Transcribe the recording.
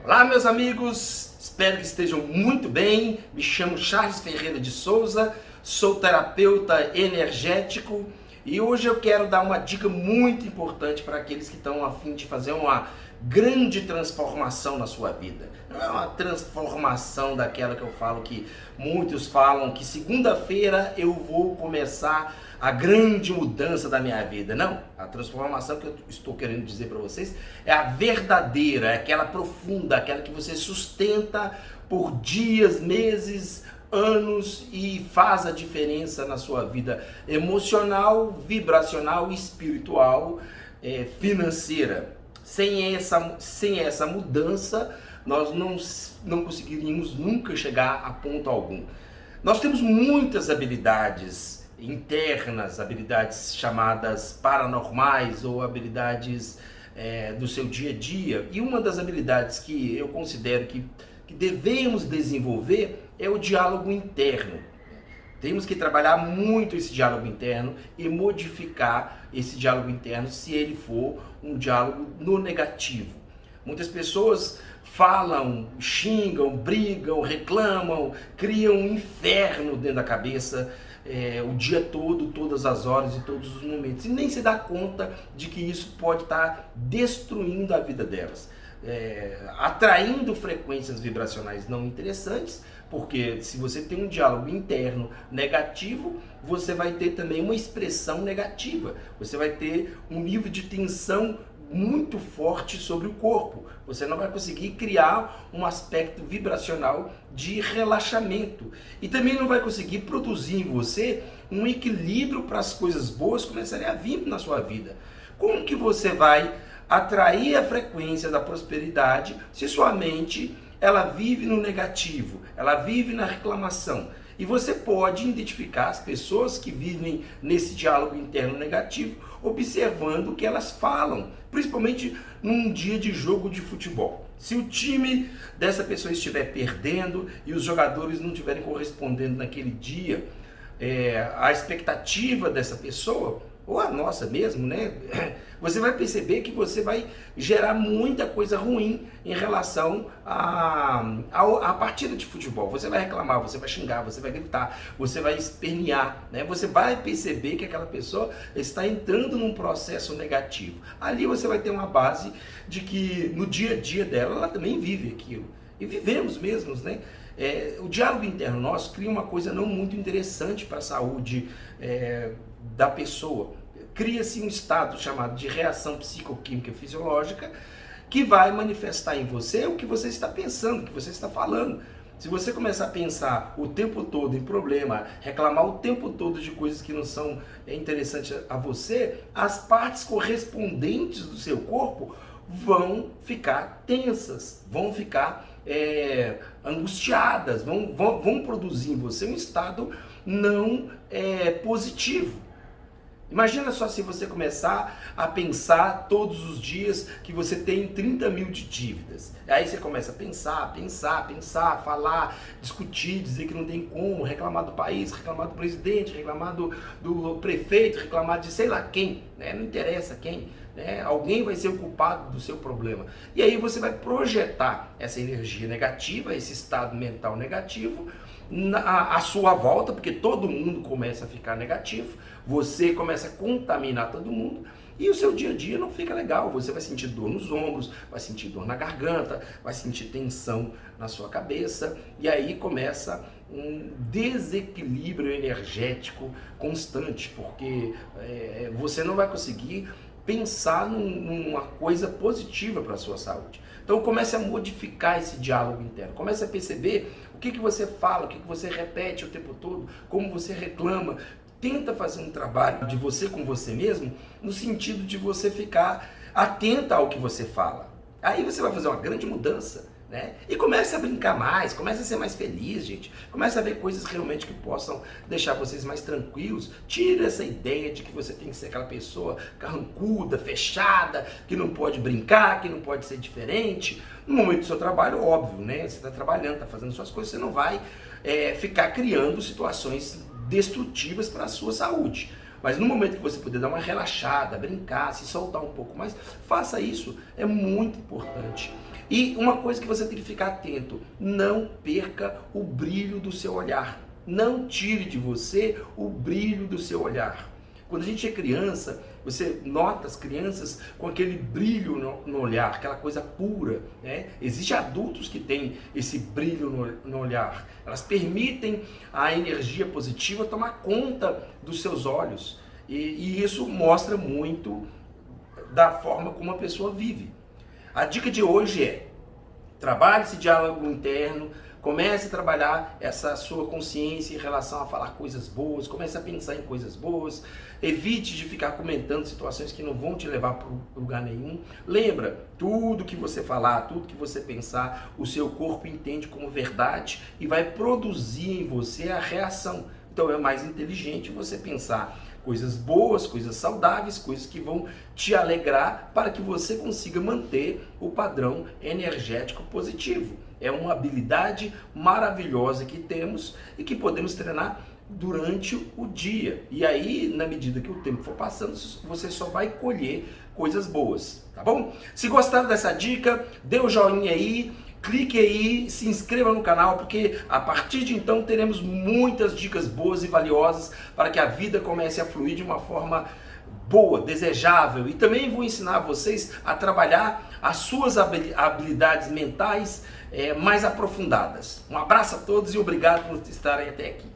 Olá, meus amigos, espero que estejam muito bem. Me chamo Charles Ferreira de Souza, sou terapeuta energético e hoje eu quero dar uma dica muito importante para aqueles que estão a fim de fazer uma grande transformação na sua vida. Não é uma transformação daquela que eu falo que muitos falam que segunda-feira eu vou começar a grande mudança da minha vida. Não, a transformação que eu estou querendo dizer para vocês é a verdadeira, é aquela profunda, aquela que você sustenta por dias, meses, anos e faz a diferença na sua vida emocional, vibracional, espiritual, financeira. Sem essa mudança, nós não conseguiríamos nunca chegar a ponto algum. Nós temos muitas habilidades internas, habilidades chamadas paranormais ou habilidades do seu dia a dia. E uma das habilidades que eu considero que devemos desenvolver é o diálogo interno. Temos que trabalhar muito esse diálogo interno e modificar esse diálogo interno se ele for um diálogo no negativo. Muitas pessoas falam, xingam, brigam, reclamam, criam um inferno dentro da cabeça o dia todo, todas as horas e todos os momentos. E nem se dá conta de que isso pode estar destruindo a vida delas. Atraindo frequências vibracionais não interessantes, porque se você tem um diálogo interno negativo, você vai ter também uma expressão negativa, você vai ter um nível de tensão muito forte sobre o corpo, você não vai conseguir criar um aspecto vibracional de relaxamento e também não vai conseguir produzir em você um equilíbrio para as coisas boas começarem a vir na sua vida. Como que você vai atrair a frequência da prosperidade se sua mente ela vive no negativo, ela vive na reclamação? E você pode identificar as pessoas que vivem nesse diálogo interno negativo, observando o que elas falam, principalmente num dia de jogo de futebol. Se o time dessa pessoa estiver perdendo e os jogadores não estiverem correspondendo naquele dia, a expectativa dessa pessoa, ou a nossa mesmo, né? Você vai perceber que você vai gerar muita coisa ruim em relação à partida de futebol. Você vai reclamar, você vai xingar, você vai gritar, você vai espernear, né? Você vai perceber que aquela pessoa está entrando num processo negativo. Ali você vai ter uma base de que no dia a dia dela, ela também vive aquilo. E vivemos mesmo, né? O diálogo interno nosso cria uma coisa não muito interessante para a saúde da pessoa. Cria-se um estado chamado de reação psicoquímica fisiológica que vai manifestar em você o que você está pensando, o que você está falando. Se você começar a pensar o tempo todo em problema, reclamar o tempo todo de coisas que não são interessantes a você, as partes correspondentes do seu corpo vão ficar tensas, vão ficar angustiadas, vão produzir em você um estado não positivo. Imagina só se você começar a pensar todos os dias que você tem 30 mil de dívidas. Aí você começa a pensar, falar, discutir, dizer que não tem como, reclamar do país, reclamar do presidente, reclamar do prefeito, reclamar de sei lá quem, né? Não interessa quem, né? Alguém vai ser o culpado do seu problema. E aí você vai projetar essa energia negativa, esse estado mental negativo, à sua volta, porque todo mundo começa a ficar negativo, você começa a contaminar todo mundo e o seu dia a dia não fica legal. Você vai sentir dor nos ombros, vai sentir dor na garganta, vai sentir tensão na sua cabeça e aí começa um desequilíbrio energético constante, porque você não vai conseguir pensar numa coisa positiva para a sua saúde. Então comece a modificar esse diálogo interno, comece a perceber o que você fala, o que você repete o tempo todo, como você reclama. Tenta fazer um trabalho de você com você mesmo, no sentido de você ficar atenta ao que você fala. Aí você vai fazer uma grande mudança, né? E comece a brincar mais, comece a ser mais feliz, gente. Comece a ver coisas realmente que possam deixar vocês mais tranquilos. Tire essa ideia de que você tem que ser aquela pessoa carrancuda, fechada, que não pode brincar, que não pode ser diferente. No momento do seu trabalho, óbvio, né? Você está trabalhando, está fazendo suas coisas, você não vai ficar criando situações destrutivas para a sua saúde. Mas no momento que você puder dar uma relaxada, brincar, se soltar um pouco mais, faça isso, é muito importante. E uma coisa que você tem que ficar atento, não perca o brilho do seu olhar. Não tire de você o brilho do seu olhar. Quando a gente é criança, você nota as crianças com aquele brilho no olhar, aquela coisa pura, né? Existem adultos que têm esse brilho no olhar. Elas permitem a energia positiva tomar conta dos seus olhos. E isso mostra muito da forma como a pessoa vive. A dica de hoje é: trabalhe esse diálogo interno, comece a trabalhar essa sua consciência em relação a falar coisas boas, comece a pensar em coisas boas, evite de ficar comentando situações que não vão te levar para lugar nenhum. Lembra, tudo que você falar, tudo que você pensar, o seu corpo entende como verdade e vai produzir em você a reação. Então é mais inteligente você pensar coisas boas, coisas saudáveis, coisas que vão te alegrar para que você consiga manter o padrão energético positivo. É uma habilidade maravilhosa que temos e que podemos treinar durante o dia. E aí, na medida que o tempo for passando, você só vai colher coisas boas, tá bom? Se gostaram dessa dica, dê o joinha aí, clique aí, se inscreva no canal, porque a partir de então teremos muitas dicas boas e valiosas para que a vida comece a fluir de uma forma boa, desejável. E também vou ensinar vocês a trabalhar as suas habilidades mentais mais aprofundadas. Um abraço a todos e obrigado por estarem até aqui.